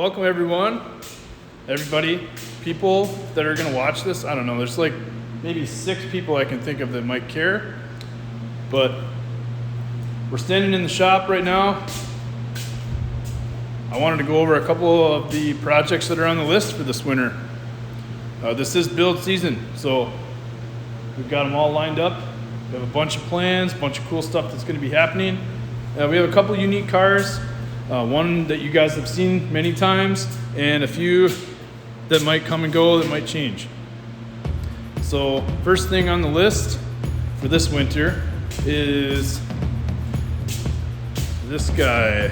welcome everybody, people that are gonna watch this. I don't know, there's like maybe 6 people I can think of that might care, but we're standing in the shop right now. I wanted to go over a couple of the projects that are on the list for this winter. This is build season, so we've got them all lined up. We have a bunch of plans, a bunch of cool stuff that's gonna be happening. We have a couple unique cars, one that you guys have seen many times, and a few that might come and go, that might change. So first thing on the list for this winter is this guy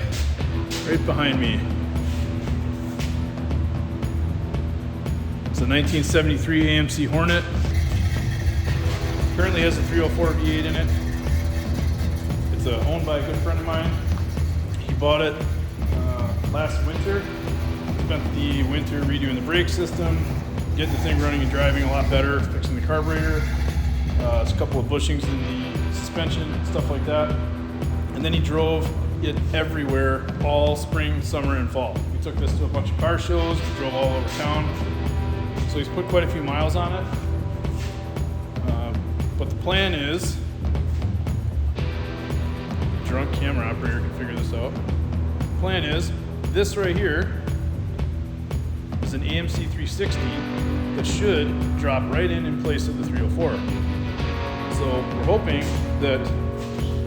right behind me. It's a 1973 AMC Hornet. Currently has a 304 V8 in it. It's owned by a good friend of mine. He bought it last winter. Spent the winter redoing the brake system, getting the thing running and driving a lot better, fixing the carburetor. There's a couple of bushings in the suspension, stuff like that. And then he drove it everywhere all spring, summer, and fall. We took this to a bunch of car shows, drove all over town. So he's put quite a few miles on it. But the plan is, the drunk camera operator can figure this out. The plan is, this right here is an AMC 360 that should drop right in place of the 304. So we're hoping that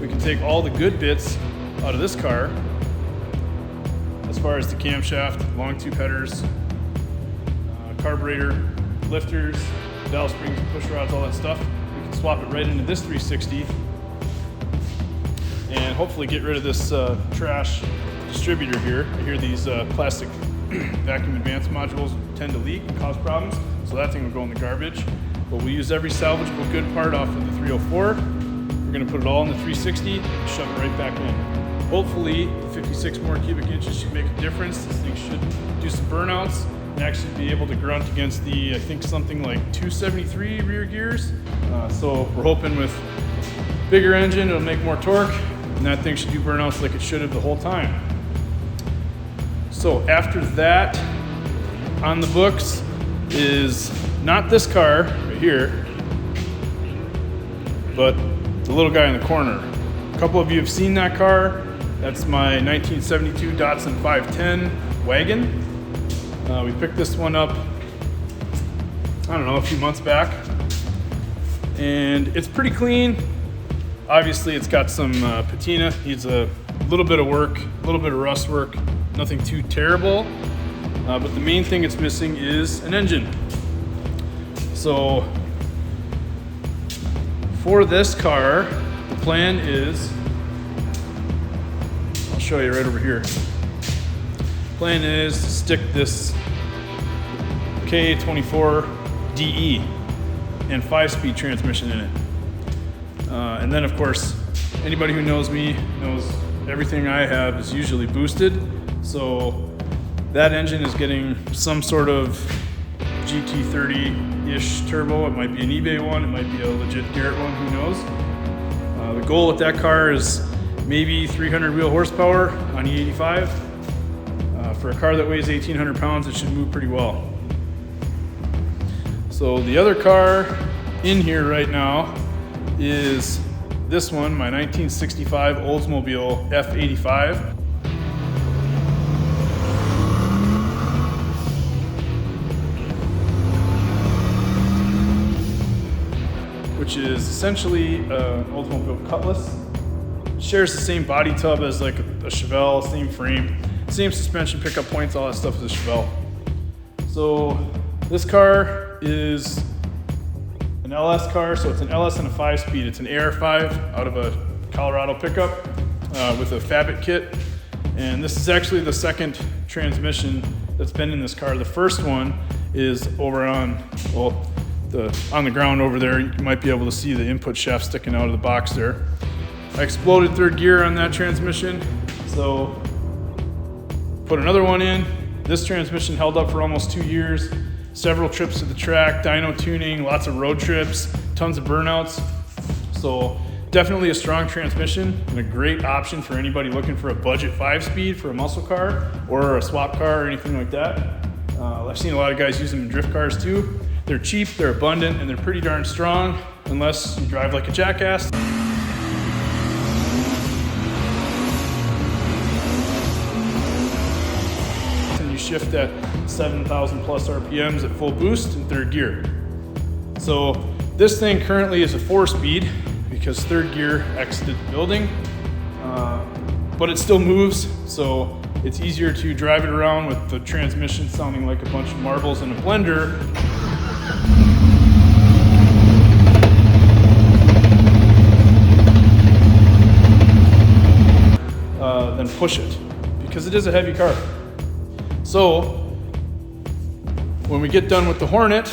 we can take all the good bits out of this car, as far as the camshaft, long tube headers, carburetor, lifters, valve springs, push rods, all that stuff. We can swap it right into this 360 and hopefully get rid of this trash distributor here. I hear these plastic vacuum advance modules tend to leak and cause problems, so that thing will go in the garbage. But we'll use every salvageable good part off of the 304. We're gonna put it all in the 360 and shove it right back in. Hopefully, the 56 more cubic inches should make a difference. This thing should do some burnouts and actually be able to grunt against the, I think something like 273 rear gears. So we're hoping with bigger engine, it'll make more torque, and that thing should do burnouts like it should have the whole time. So after that, on the books is not this car right here, but the little guy in the corner. A couple of you have seen that car. That's my 1972 Datsun 510 Wagon. We picked this one up, I don't know, a few months back. And it's pretty clean. Obviously it's got some patina, needs a little bit of work, a little bit of rust work, nothing too terrible. But the main thing it's missing is an engine. So for this car, the plan is, I'll show you right over here. Plan is to stick this K24DE and 5-speed transmission in it. And then of course, anybody who knows me knows everything I have is usually boosted. So that engine is getting some sort of GT30-ish turbo. It might be an eBay one, it might be a legit Garrett one, who knows. The goal with that car is maybe 300 wheel horsepower on E85. For a car that weighs 1,800 pounds, it should move pretty well. So the other car in here right now is this one, my 1965 Oldsmobile F85. Which is essentially an Oldsmobile Cutlass. It shares the same body tub as like a Chevelle, same frame, same suspension, pickup points, all that stuff as a Chevelle. So this car is an LS car, so it's an LS and a 5-speed. It's an AR5 out of a Colorado pickup with a Fabit kit. And this is actually the second transmission that's been in this car. The first one is over on, well, on the ground over there. You might be able to see the input shaft sticking out of the box there. I exploded third gear on that transmission, so put another one in. This transmission held up for almost 2 years. Several trips to the track, dyno tuning, lots of road trips, tons of burnouts. So Definitely a strong transmission and a great option for anybody looking for a budget 5-speed for a muscle car or a swap car or anything like that. I've seen a lot of guys use them in drift cars too. They're cheap, they're abundant, and they're pretty darn strong unless you drive like a jackass. And you shift at 7,000 plus RPMs at full boost in third gear. So this thing currently is a 4-speed because third gear exited the building, but it still moves, so it's easier to drive it around with the transmission sounding like a bunch of marbles in a blender. Than push it, because it is a heavy car. So when we get done with the Hornet,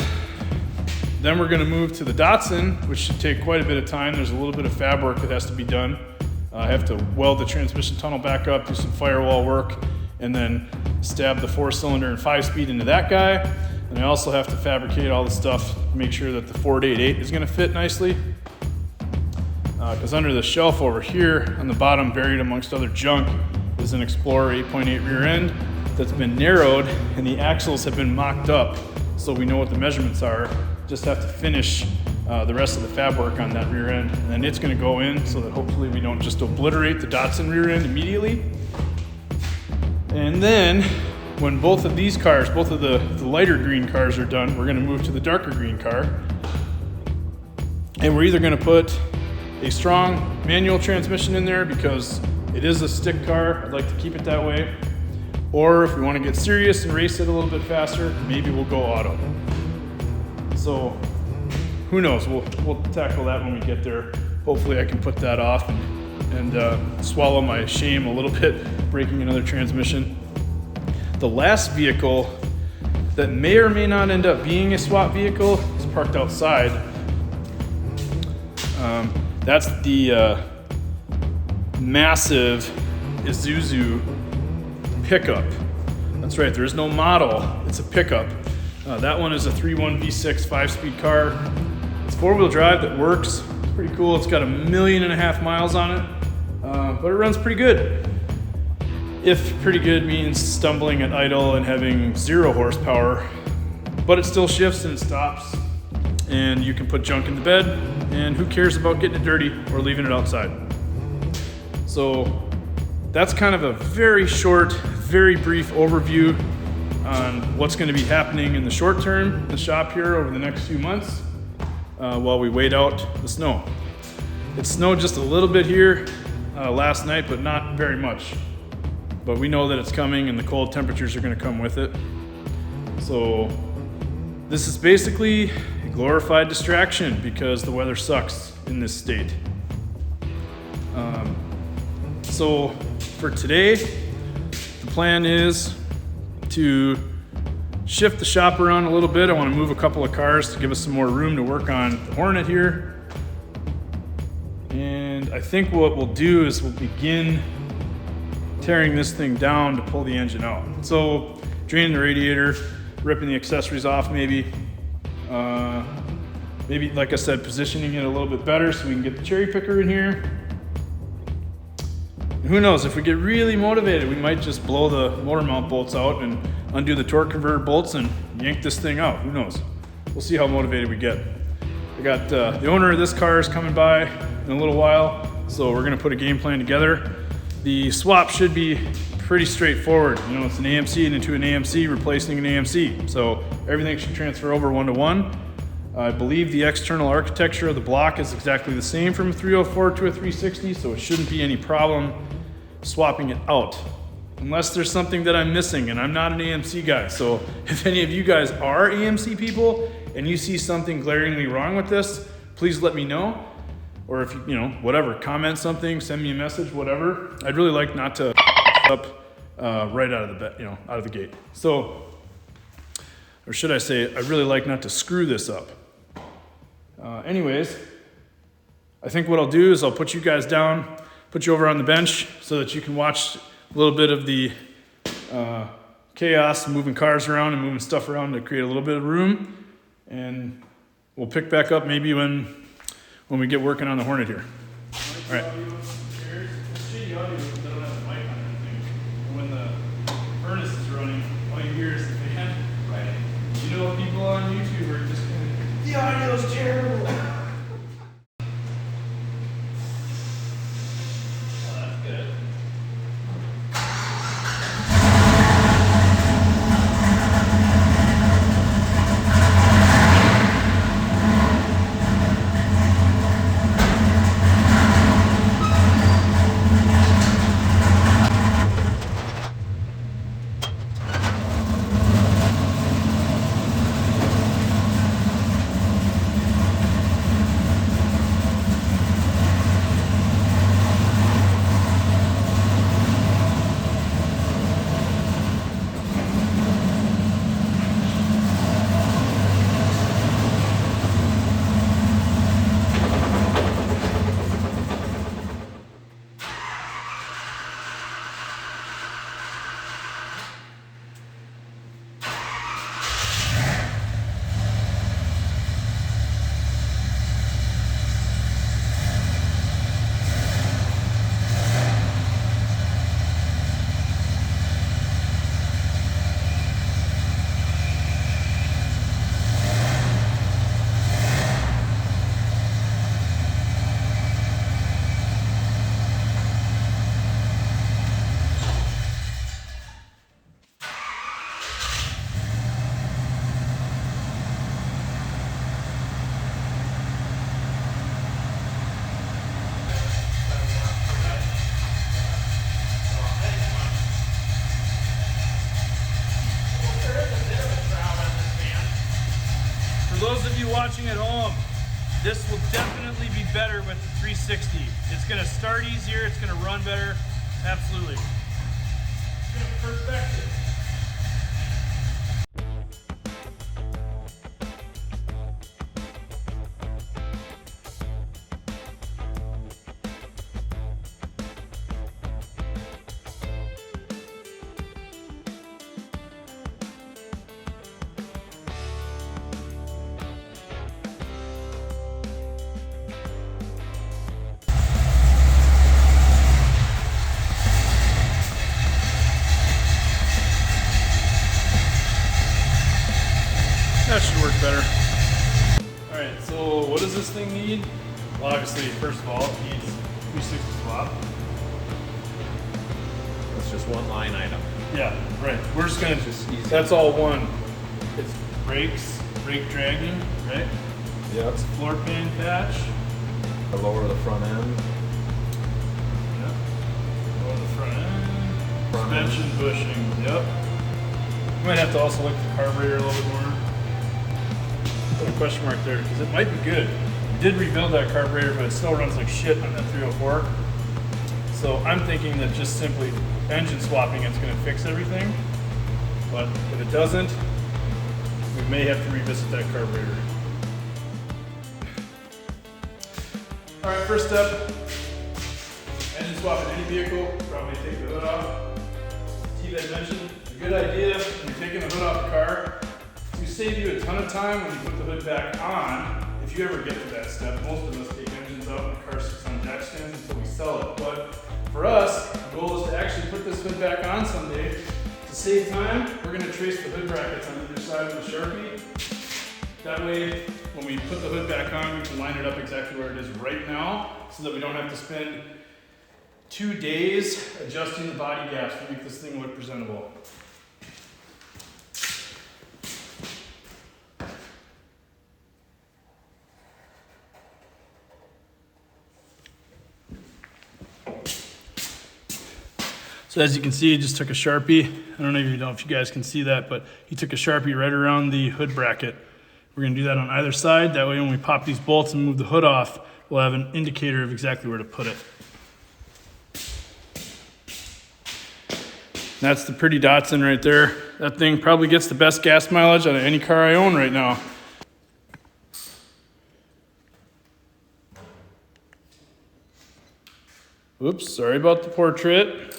then we're gonna move to the Datsun, which should take quite a bit of time. There's a little bit of fab work that has to be done. I have to weld the transmission tunnel back up, do some firewall work, and then stab the 4-cylinder and 5-speed into that guy. And I also have to fabricate all the stuff to make sure that the 488 is gonna fit nicely. Because under the shelf over here on the bottom, buried amongst other junk, is an Explorer 8.8 rear end that's been narrowed, and the axles have been mocked up so we know what the measurements are. Just have to finish the rest of the fab work on that rear end, and then it's going to go in so that hopefully we don't just obliterate the Datsun rear end immediately. And then when both of these cars, both of the lighter green cars are done, we're going to move to the darker green car, and we're either going to put a strong manual transmission in there because it is a stick car. I'd like to keep it that way. Or if we want to get serious and race it a little bit faster, maybe we'll go auto. So who knows? We'll tackle that when we get there. Hopefully I can put that off and swallow my shame a little bit, breaking another transmission. The last vehicle that may or may not end up being a swap vehicle is parked outside. That's the massive Isuzu pickup. That's right, there is no model, it's a pickup. That one is a 3.1 V6 5-speed car. It's 4-wheel drive that works. It's pretty cool. It's got 1.5 million miles on it, but it runs pretty good. If pretty good means stumbling at idle and having 0 horsepower, but it still shifts and it stops, and you can put junk in the bed, and who cares about getting it dirty or leaving it outside. So that's kind of a very short, very brief overview on what's going to be happening in the short term in the shop here over the next few months while we wait out the snow. It snowed just a little bit here last night, but not very much. But we know that it's coming and the cold temperatures are going to come with it. So this is basically a glorified distraction because the weather sucks in this state. So for today, the plan is to shift the shop around a little bit. I want to move a couple of cars to give us some more room to work on the Hornet here. And I think what we'll do is we'll begin tearing this thing down to pull the engine out. So draining the radiator, ripping the accessories off maybe. Maybe, like I said, positioning it a little bit better so we can get the cherry picker in here. And who knows, if we get really motivated, we might just blow the motor mount bolts out and undo the torque converter bolts and yank this thing out. Who knows? We'll see how motivated we get. I got the owner of this car is coming by in a little while, so we're gonna put a game plan together. The swap should be pretty straightforward. You know, it's an AMC into an AMC replacing an AMC. So everything should transfer over 1-to-1. I believe the external architecture of the block is exactly the same from a 304 to a 360, so it shouldn't be any problem swapping it out. Unless there's something that I'm missing, and I'm not an AMC guy. So if any of you guys are AMC people and you see something glaringly wrong with this, please let me know. Or if you know, whatever, comment something, send me a message, whatever. I'd really like not to up right out of the out of the gate. So, or should I say, I'd really like not to screw this up. Anyways, I think what I'll do is I'll put you guys down, put you over on the bench so that you can watch a little bit of the chaos, moving cars around and moving stuff around to create a little bit of room. And we'll pick back up maybe when we get working on the Hornet here. Right. It's shitty audio because they don't have the mic on or anything. When the furnace is running, all you hear is the fan. Right. You know, people on YouTube are just going, the audio's terrible. Oh, that's good. For those of you watching at home, this will definitely be better with the 360. It's gonna start easier, it's gonna run better, absolutely. It's gonna perfect it. That should work better. All right, so what does this thing need? Well, obviously, first of all, it needs 360 swap. That's just one line item. Yeah, right. We're just gonna that's all one. It's brakes, brake dragging, right? Yep. It's floor pan patch. Lower the front end. Yep. Lower the front end. Front Suspension end. bushing. Yep. Might have to also look at the carburetor a little bit more. Put a question mark there because it might be good. We did rebuild that carburetor, but it still runs like shit on that 304. So I'm thinking that just simply engine swapping it's going to fix everything. But if it doesn't, we may have to revisit that carburetor. All right, first step, engine swap in any vehicle, probably take the hood off. Steve had mentioned, a good idea when you're taking the hood off the car, to save you a ton of time when you put the hood back on, if you ever get to that step. Most of us take engines out and the car sits on jack stands until we sell it. But for us, the goal is to actually put this hood back on someday. To save time, we're going to trace the hood brackets on either side with a Sharpie. That way, when we put the hood back on, we can line it up exactly where it is right now, so that we don't have to spend 2 days adjusting the body gaps to make this thing look presentable. So as you can see, he just took a Sharpie. I don't even know if you guys can see that, but he took a Sharpie right around the hood bracket. We're gonna do that on either side. That way when we pop these bolts and move the hood off, we'll have an indicator of exactly where to put it. That's the pretty Datsun right there. That thing probably gets the best gas mileage out of any car I own right now. Oops, sorry about the portrait.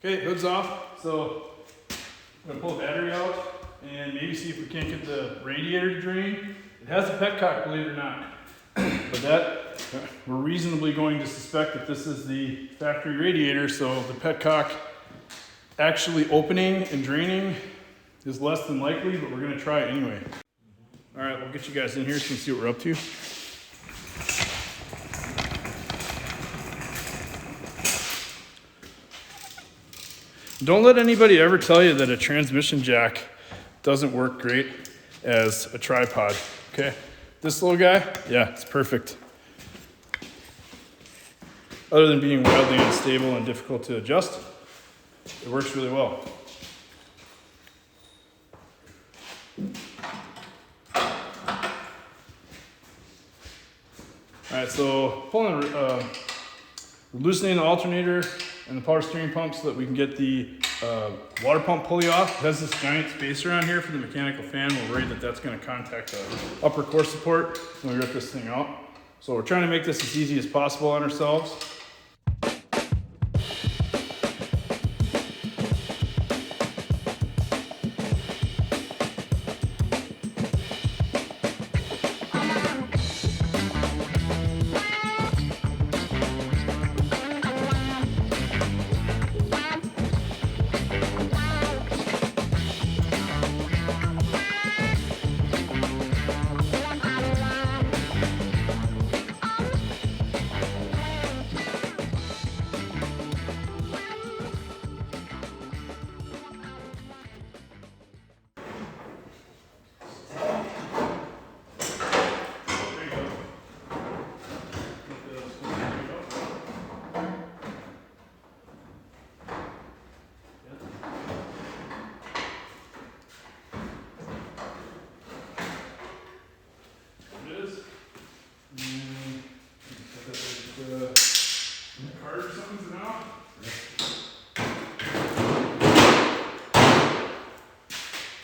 Okay, hood's off. So I'm gonna pull the battery out and maybe see if we can't get the radiator to drain. It has a petcock, believe it or not. But that, we're reasonably going to suspect that this is the factory radiator, so the petcock actually opening and draining is less than likely, but we're gonna try it anyway. All right, we'll get you guys in here so you can see what we're up to. Don't let anybody ever tell you that a transmission jack doesn't work great as a tripod, okay? This little guy, yeah, it's perfect. Other than being wildly unstable and difficult to adjust, it works really well. All right, so loosening the alternator and the power steering pump so that we can get the water pump pulley off. It has this giant spacer on here for the mechanical fan. We're worried that that's going to contact the upper core support when we rip this thing out. So we're trying to make this as easy as possible on ourselves.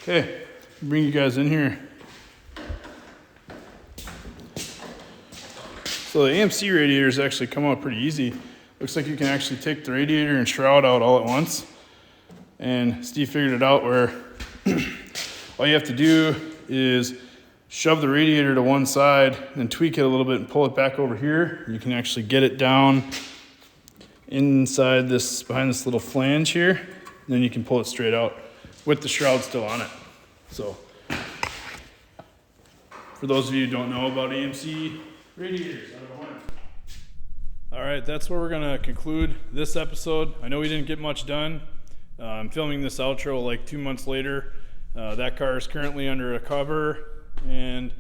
Okay, bring you guys in here. So the AMC radiators actually come out pretty easy. Looks like you can actually take the radiator and shroud out all at once. And Steve figured it out where all you have to do is shove the radiator to one side and tweak it a little bit and pull it back over here. You can actually get it down inside this, behind this little flange here. And then you can pull it straight out with the shroud still on it. So, for those of you who don't know about AMC radiators out of a Hornet. All right, that's where we're gonna conclude this episode. I know we didn't get much done. I'm filming this outro like 2 months later. That car is currently under a cover, and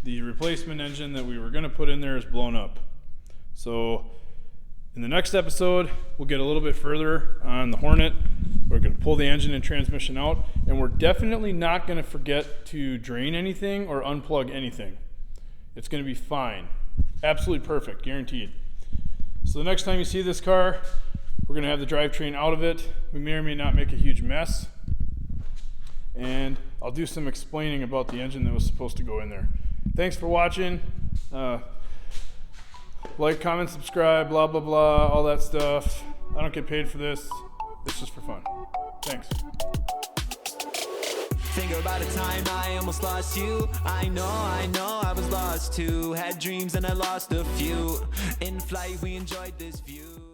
the replacement engine that we were gonna put in there is blown up. So, in the next episode, we'll get a little bit further on the Hornet. We're going to pull the engine and transmission out, and we're definitely not going to forget to drain anything or unplug anything. It's going to be fine. Absolutely perfect, guaranteed. So the next time you see this car, we're going to have the drivetrain out of it. We may or may not make a huge mess. And I'll do some explaining about the engine that was supposed to go in there. Thanks for watching. Like, comment, subscribe, blah, blah, blah, all that stuff. I don't get paid for this. It's just for fun. Thanks. Think about a time I almost lost you. I know I was lost too. Had dreams and I lost a few. In flight we enjoyed this view.